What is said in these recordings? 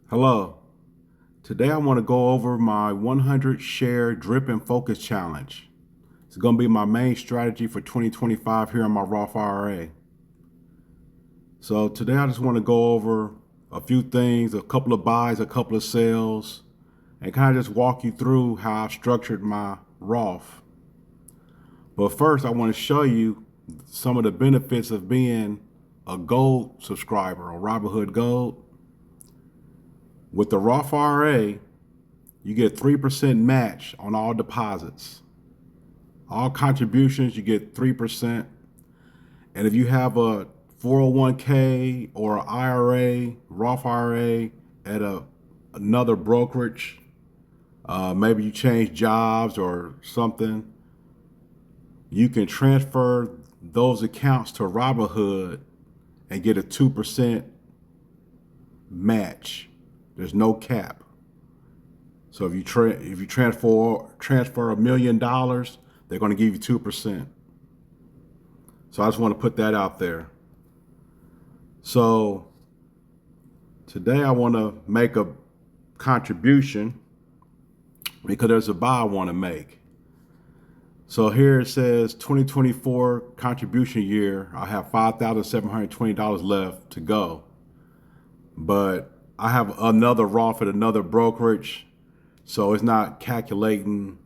Hello. Today I want to go over my 100 share drip and focus challenge. It's going to be my main strategy for 2025 here on my Roth IRA. So today I just want to go over a few things, a couple of buys, a couple of sells, and kind of just walk you through how I've structured my Roth. But first I want to show you some of the benefits of being a gold subscriber or Robinhood Gold. With the Roth IRA, you get 3% match on all deposits. All contributions, you get 3%. And if you have a 401k or an IRA, Roth IRA at another brokerage, maybe you change jobs or something, you can transfer those accounts to Robinhood and get a 2% match. There's no cap. So if you transfer $1 million, they're going to give you 2%. So I just want to put that out there. So today I want to make a contribution because there's a buy I want to make. So here it says 2024 contribution year. I have $5,720 left to go, but I have another Roth at another brokerage, so it's not calculating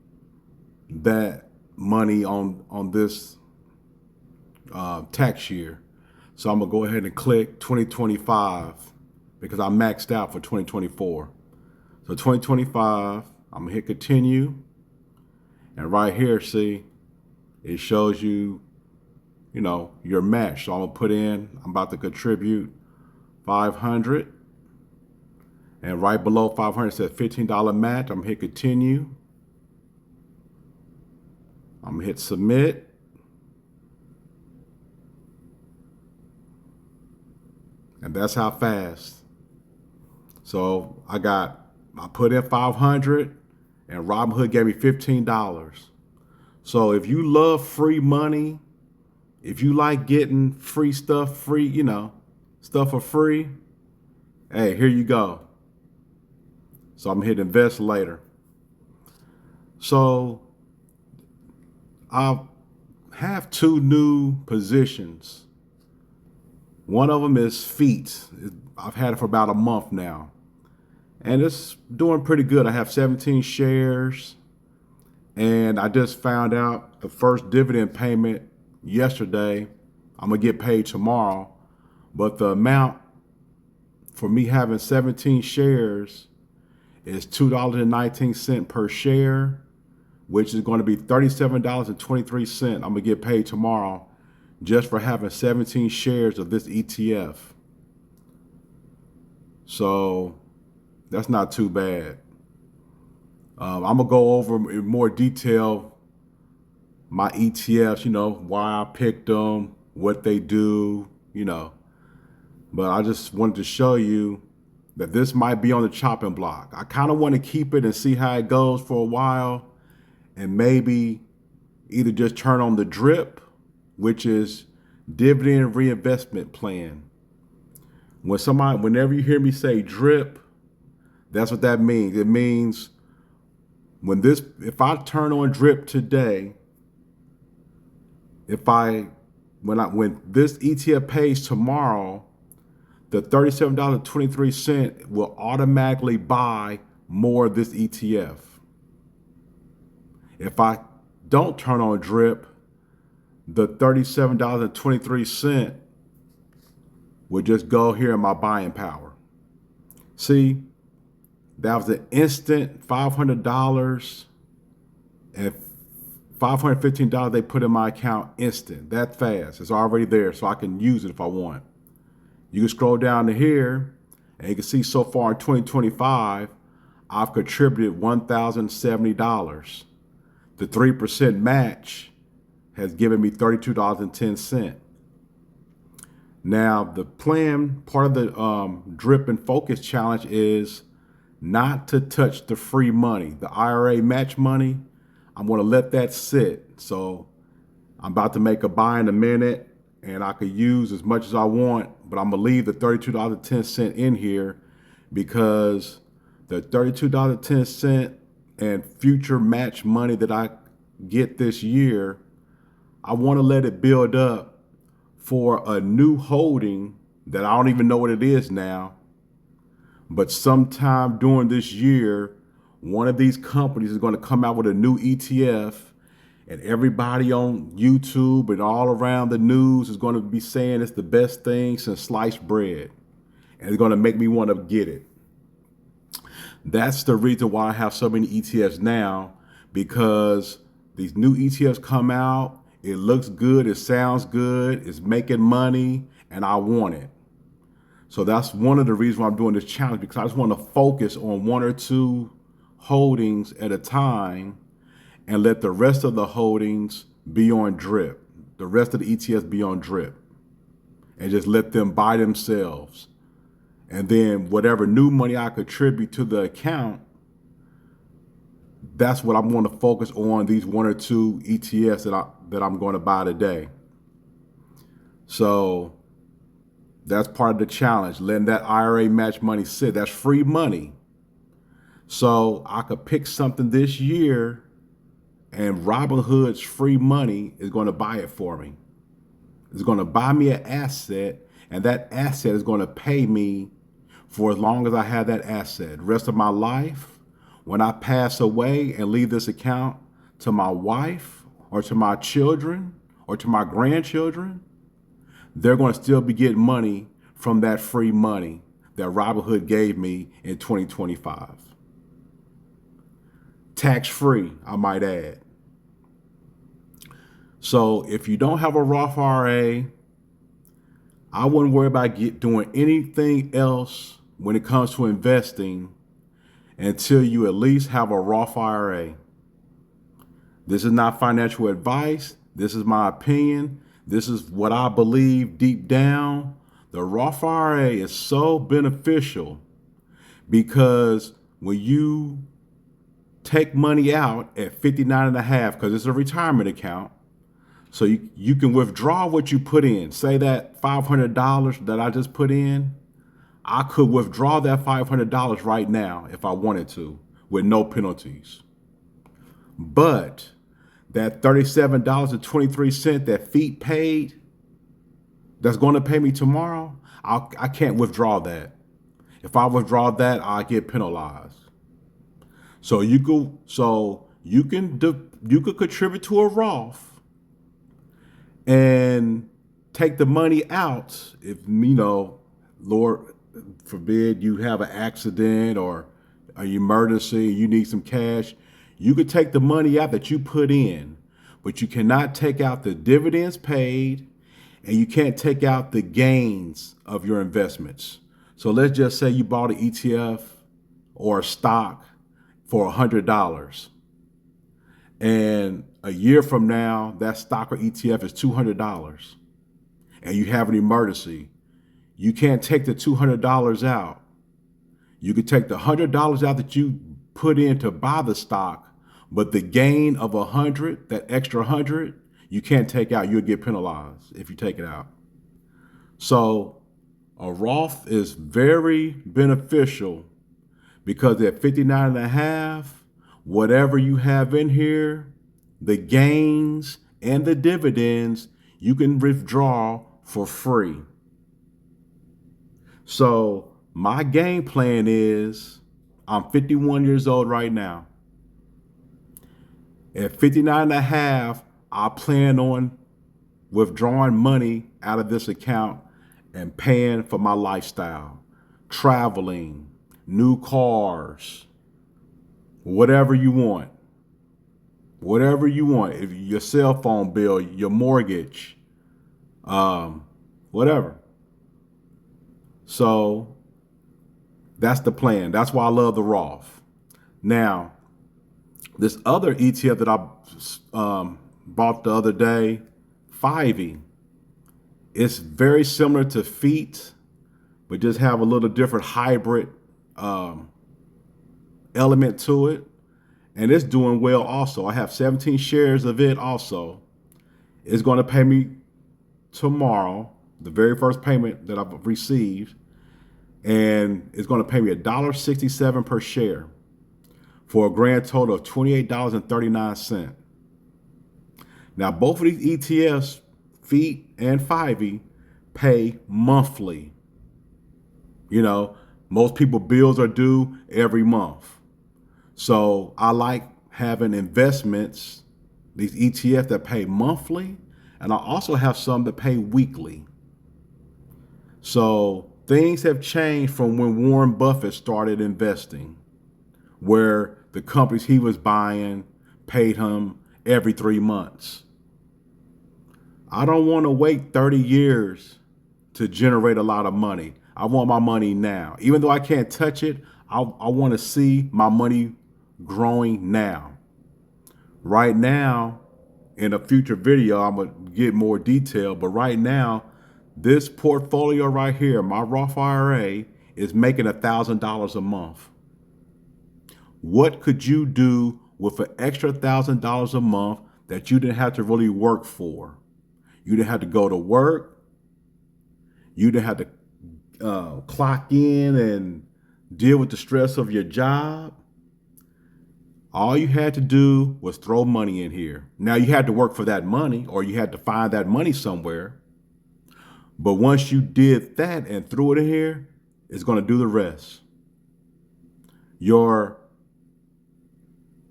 that money on this tax year. So I'm gonna go ahead and click 2025 because I maxed out for 2024. So 2025, I'm gonna hit continue. And right here, see, it shows you, your match. So I'm gonna put in, I'm about to contribute 500. And right below 500 it says $15 match. I'm gonna hit continue. I'm gonna hit submit. And that's how fast. So I put in 500 and Robinhood gave me $15. So if you love free money, if you like getting free stuff, stuff for free, hey, here you go. So I'm hitting invest later. So I have two new positions. One of them is feet. I've had it for about a month now. And it's doing pretty good. I have 17 shares. And I just found out the first dividend payment yesterday. I'm going to get paid tomorrow. But the amount for me having 17 shares is $2.19 per share, which is going to be $37.23. I'm going to get paid tomorrow just for having 17 shares of this ETF. So that's not too bad. I'm going to go over in more detail my ETFs, why I picked them, what they do, But I just wanted to show you that this might be on the chopping block. I kind of want to keep it and see how it goes for a while and maybe either just turn on the DRIP, which is dividend reinvestment plan. Whenever you hear me say DRIP, that's what that means. It means if I turn on DRIP today, when this ETF pays tomorrow, the $37.23 will automatically buy more of this ETF. If I don't turn on DRIP, the $37.23 will just go here in my buying power. See, that was an instant $500 and $515 they put in my account instant, that fast. It's already there, so I can use it if I want. You can scroll down to here, and you can see so far in 2025, I've contributed $1,070. The 3% match has given me $32.10. Now, the plan, part of the Drip and Focus Challenge is not to touch the free money. The IRA match money, I'm going to let that sit. So I'm about to make a buy in a minute, and I could use as much as I want, but I'm going to leave the $32.10 in here because the $32.10 and future match money that I get this year, I want to let it build up for a new holding that I don't even know what it is now. But sometime during this year, one of these companies is going to come out with a new ETF, and everybody on YouTube and all around the news is going to be saying it's the best thing since sliced bread. And it's going to make me want to get it. That's the reason why I have so many ETFs now, because these new ETFs come out, it looks good, it sounds good, it's making money, and I want it. So that's one of the reasons why I'm doing this challenge, because I just want to focus on one or two holdings at a time and let the rest of the holdings be on drip. The rest of the ETFs be on drip, and just let them buy themselves. And then whatever new money I contribute to the account, that's what I'm going to focus on, these one or two ETFs that I'm going to buy today. So that's part of the challenge, letting that IRA match money sit. That's free money. So I could pick something this year, and Robinhood's free money is going to buy it for me. It's going to buy me an asset, and that asset is going to pay me for as long as I have that asset. The rest of my life, when I pass away and leave this account to my wife or to my children or to my grandchildren, they're going to still be getting money from that free money that Robinhood gave me in 2025. Tax-free, I might add. So if you don't have a Roth IRA, I wouldn't worry about doing anything else when it comes to investing until you at least have a Roth IRA. This is not financial advice. This is my opinion. This is what I believe deep down. The Roth IRA is so beneficial because when you take money out at 59 and a half, because it's a retirement account, so you can withdraw what you put in. Say that $500 that I just put in, I could withdraw that $500 right now if I wanted to with no penalties. But that $37.23 that FEET paid, that's going to pay me tomorrow, I can't withdraw that. If I withdraw that, I get penalized. So you could contribute to a Roth and take the money out if, Lord forbid, you have an accident or an emergency, you need some cash. You could take the money out that you put in, but you cannot take out the dividends paid, and you can't take out the gains of your investments. So let's just say you bought an ETF or a stock for $100. And a year from now, that stock or ETF is $200, and you have an emergency. You can't take the $200 out. You could take the $100 out that you put in to buy the stock, but the gain of 100, that extra 100, you can't take out. You'll get penalized if you take it out. So a Roth is very beneficial because at 59 and a half, whatever you have in here, the gains and the dividends, you can withdraw for free. So my game plan is, I'm 51 years old right now. At 59 and a half, I plan on withdrawing money out of this account and paying for my lifestyle, traveling, new cars, whatever you want. Whatever you want, if your cell phone bill, your mortgage, whatever. So that's the plan. That's why I love the Roth. Now, this other ETF that I bought the other day, 5E, it's very similar to FEET, but just have a little different hybrid element to it. And it's doing well also. I have 17 shares of it also. It's going to pay me tomorrow, the very first payment that I've received. and it's going to pay me $1.67 per share for a grand total of $28.39. Now, both of these ETFs, FEET and 5E, pay monthly. You know, most people bills are due every month. So I like having investments, these ETFs that pay monthly, and I also have some that pay weekly. So things have changed from when Warren Buffett started investing, where the companies he was buying paid him every 3 months. I don't want to wait 30 years to generate a lot of money. I want my money now. Even though I can't touch it, I want to see my money growing now. Right now, in a future video, I'm going to get more detail, but right now, this portfolio right here, my Roth IRA, is making $1,000 a month. What could you do with an extra $1,000 a month that you didn't have to really work for? You didn't have to go to work. You didn't have to clock in and deal with the stress of your job. All you had to do was throw money in here. Now you had to work for that money, or you had to find that money somewhere. But once you did that and threw it in here, it's going to do the rest. Your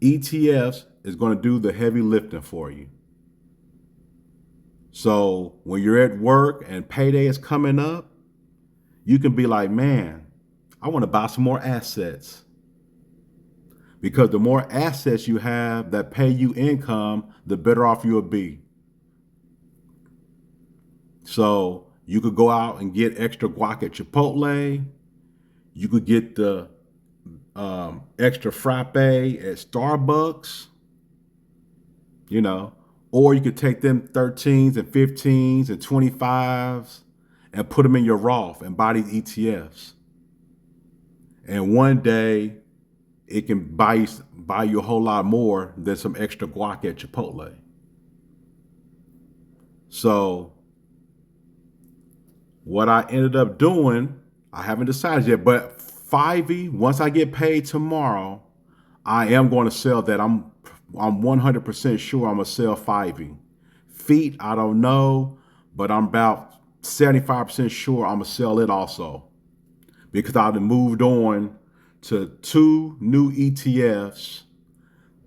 ETFs is going to do the heavy lifting for you. So when you're at work and payday is coming up, you can be like, man, I want to buy some more assets. Because the more assets you have that pay you income, the better off you'll be. So you could go out and get extra guac at Chipotle. You could get the extra frappe at Starbucks, you know, or you could take them 13s and 15s and 25s and put them in your Roth and buy these ETFs. And one day it can buy you a whole lot more than some extra guac at Chipotle. So what I ended up doing, I haven't decided yet, but 5E, once I get paid tomorrow, I am going to sell that. I'm 100% sure I'm going to sell 5E. FEET, I don't know, but I'm about 75% sure I'm going to sell it also, because I've moved on to 2 new ETFs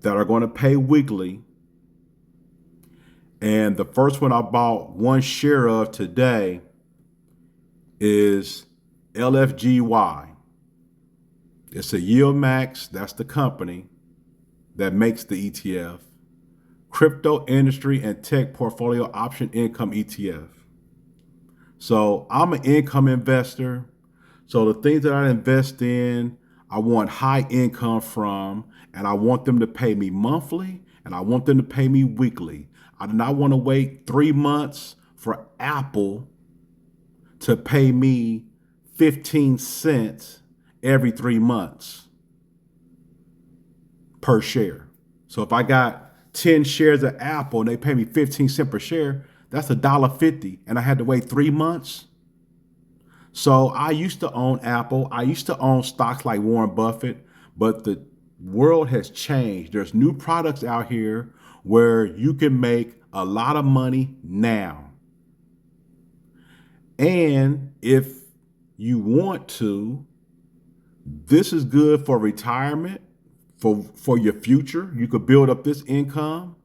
that are going to pay weekly. And the first one I bought 1 share of today is LFGY. It's a YMAX, that's the company that makes the ETF. Crypto Industry and Tech Portfolio Option Income ETF. So I'm an income investor. So the things that I invest in, I want high income from, and I want them to pay me monthly, and I want them to pay me weekly. I do not want to wait 3 months for Apple to pay me 15 cents every 3 months per share. So if I got 10 shares of Apple and they pay me 15 cents per share, that's $1.50, and I had to wait 3 months. So I used to own Apple. I used to own stocks like Warren Buffett, but the world has changed. There's new products out here where you can make a lot of money now. And if you want to, this is good for retirement, for your future. You could build up this income,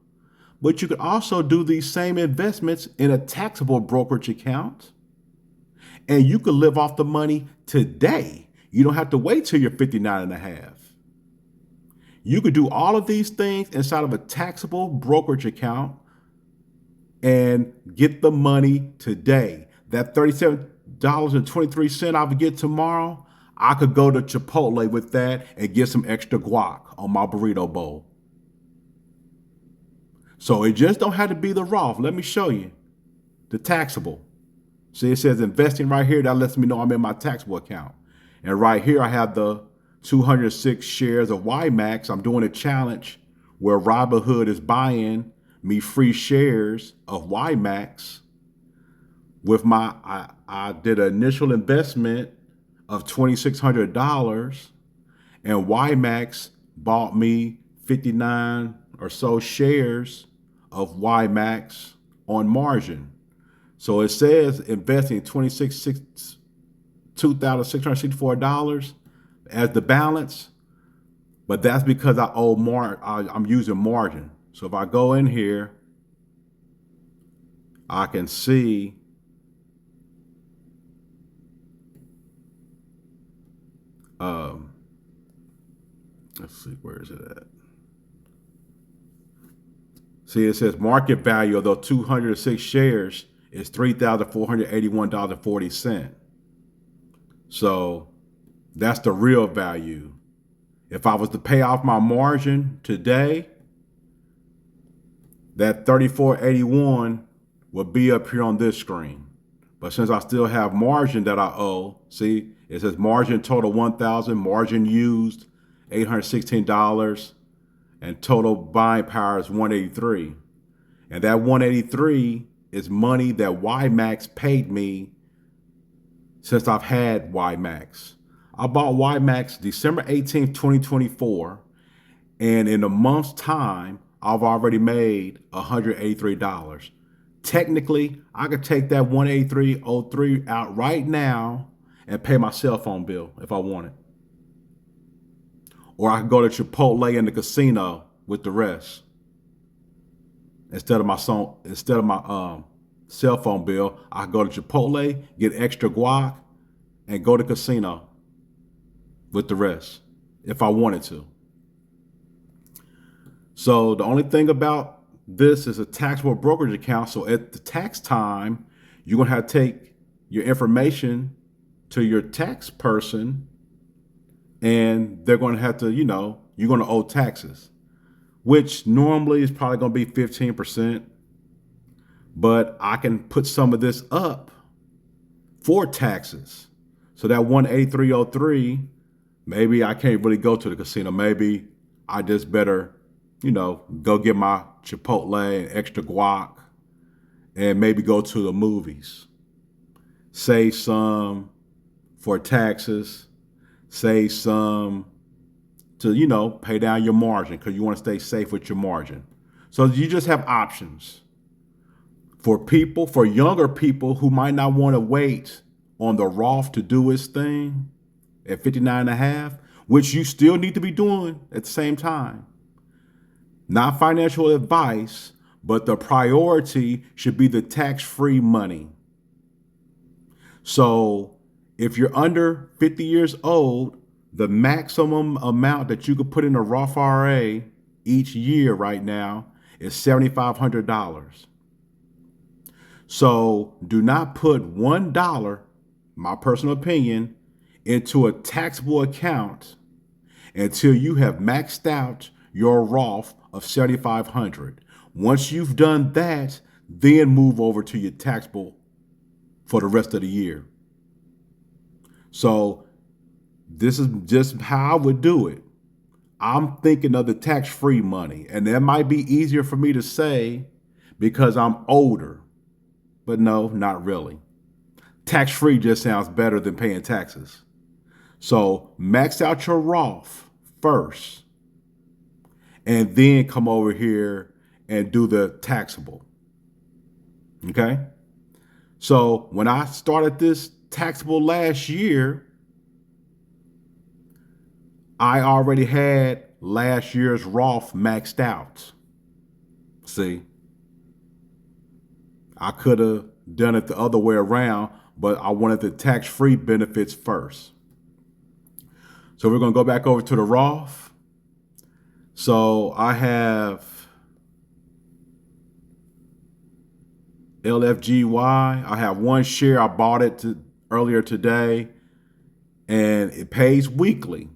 but you could also do these same investments in a taxable brokerage account. And you could live off the money today. You don't have to wait till you're 59 and a half. You could do all of these things inside of a taxable brokerage account and get the money today. That $37.23 I would get tomorrow, I could go to Chipotle with that and get some extra guac on my burrito bowl. So it just don't have to be the Roth. Let me show you the taxable. See, it says investing right here. That lets me know I'm in my taxable account. And right here, I have the 206 shares of YMAX. I'm doing a challenge where Robinhood is buying me free shares of YMAX with I did an initial investment of $2,600, and YMAX bought me 59 or so shares of YMAX on margin. So it says investing $2,664 as the balance, but that's because I owe I'm using margin. So if I go in here, I can see let's see, where is it at? See, it says market value of those 206 shares is $3,481.40. So that's the real value. If I was to pay off my margin today, that 3481 would be up here on this screen. But since I still have margin that I owe, see, it says margin total 1,000, margin used $816, and total buying power is 183. And that 183 is money that YMAX paid me since I've had YMAX. I bought YMAX December 18th, 2024, and in a month's time, I've already made $183. Technically, I could take that 183.03 out right now and pay my cell phone bill if I wanted. Or I could go to Chipotle in the casino with the rest. Instead of my cell phone bill, I could go to Chipotle, get extra guac, and go to casino with the rest if I wanted to. So the only thing about this is a taxable brokerage account. So at the tax time, you're going to have to take your information to your tax person, and they're going to have to, you're going to owe taxes, which normally is probably going to be 15%. But I can put some of this up for taxes. So that 183.03, maybe I can't really go to the casino. Maybe I just better, go get my Chipotle and extra guac and maybe go to the movies. Save some for taxes. Save some to, pay down your margin because you want to stay safe with your margin. So you just have options. For younger people who might not want to wait on the Roth to do its thing at 59 and a half, which you still need to be doing at the same time. Not financial advice, but the priority should be the tax-free money. So if you're under 50 years old, the maximum amount that you could put in a Roth IRA each year right now is $7,500. So do not put $1, my personal opinion, into a taxable account until you have maxed out your Roth of $7,500. Once you've done that, then move over to your taxable for the rest of the year. So this is just how I would do it. I'm thinking of the tax-free money, and that might be easier for me to say because I'm older, but no, not really. Tax-free just sounds better than paying taxes. So max out your Roth first, and then come over here and do the taxable. Okay? So when I started this taxable last year, I already had last year's Roth maxed out. See? I could have done it the other way around, but I wanted the tax-free benefits first. So we're going to go back over to the Roth. So I have LFGY. I have one share. I bought it earlier today, and it pays weekly.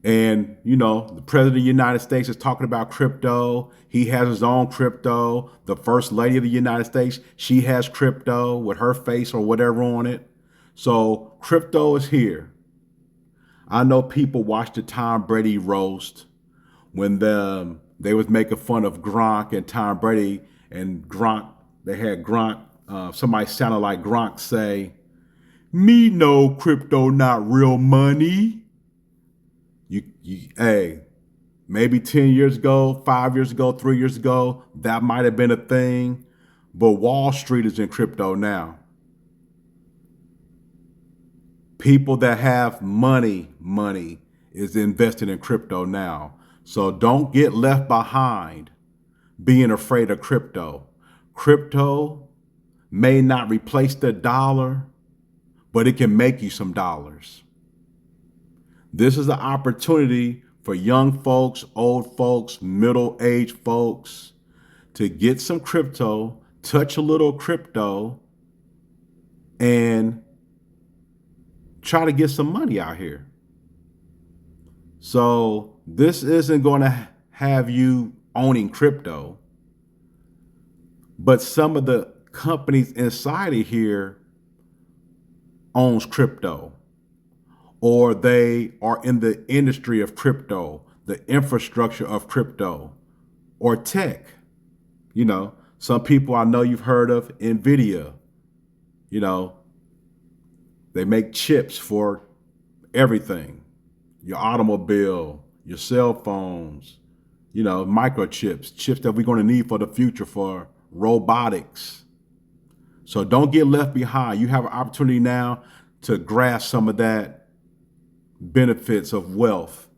And, the president of the United States is talking about crypto. He has his own crypto. The first lady of the United States, she has crypto with her face or whatever on it. So crypto is here. I know people watched the Tom Brady roast when they was making fun of Gronk and Tom Brady, and Gronk, they had Gronk, somebody sounded like Gronk say, Me know crypto not real money. Hey, maybe 10 years ago, 5 years ago, 3 years ago, that might have been a thing. But Wall Street is in crypto now. People that have money is investing in crypto now. So don't get left behind being afraid of crypto. Crypto may not replace the dollar, but it can make you some dollars. This is an opportunity for young folks, old folks, middle-aged folks to get some crypto, touch a little crypto, and try to get some money out here. So this isn't going to have you owning crypto, but some of the companies inside of here owns crypto, or they are in the industry of crypto, the infrastructure of crypto, or tech. You know, some people I know you've heard of, NVIDIA. You know, they make chips for everything. Your automobile, your cell phones, you know, microchips, chips that we're going to need for the future for robotics. So don't get left behind. You have an opportunity now to grasp some of that benefits of wealth.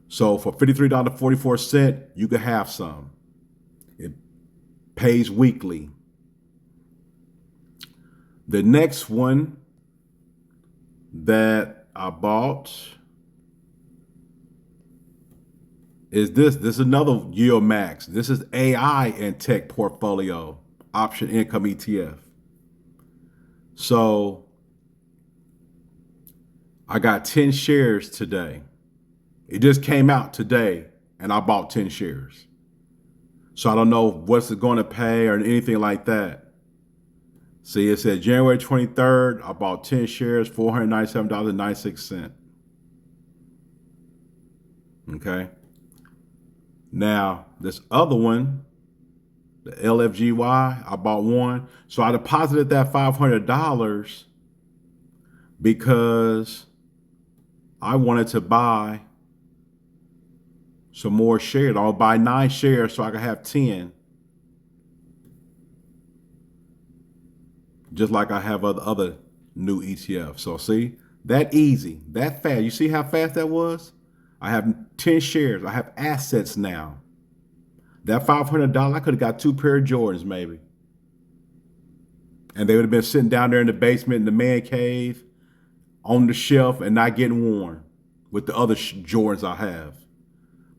So for $53.44, you can have some. It pays weekly. The next one that I bought is this. This is another YMAX. This is AI and tech portfolio option income ETF. So I got 10 shares today. It just came out today and I bought 10 shares. So I don't know what's it going to pay or anything like that. See, it said January 23rd, I bought 10 shares, $497.96. Okay. Now, this other one, the LFGY, I bought one. So I deposited that $500 because I wanted to buy some more shares. I'll buy 9 shares so I can have 10. Just like I have other new ETFs. So see, that easy, that fast. You see how fast that was? I have 10 shares. I have assets now. That $500, I could have got 2 pair of Jordans maybe. And they would have been sitting down there in the basement in the man cave on the shelf and not getting worn with the other Jordans I have.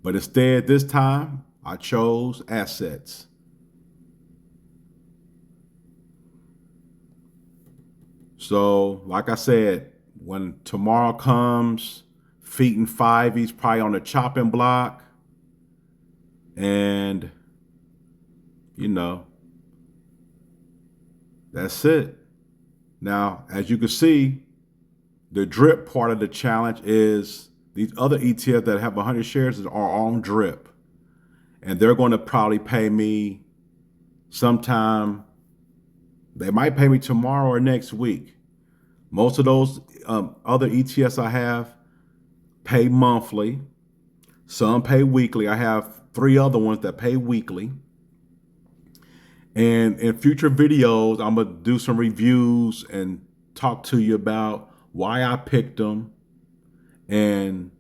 But instead, this time, I chose assets. So, like I said, when tomorrow comes, feet and fiveys probably on the chopping block. And, you know, that's it. Now, as you can see, the drip part of the challenge is these other ETFs that have 100 shares are on drip. And they're going to probably pay me sometime. They might pay me tomorrow or next week. Most of those other ETFs I have pay monthly. Some pay weekly. I have 3 other ones that pay weekly. And in future videos, I'm going to do some reviews and talk to you about why I picked them and,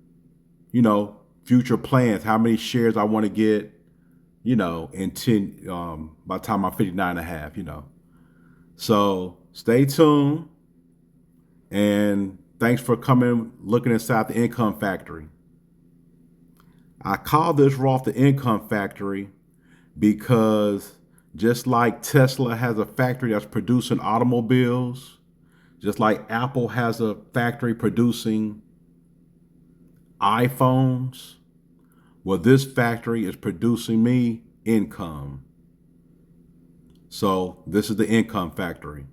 you know, future plans, how many shares I want to get, you know, in 10, by the time I'm 59 and a half, you know. So stay tuned. And thanks for coming, looking inside the income factory. I call this Roth the income factory because just like Tesla has a factory that's producing automobiles, just like Apple has a factory producing iPhones, well, this factory is producing me income. So this is the income factory.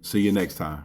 See you next time.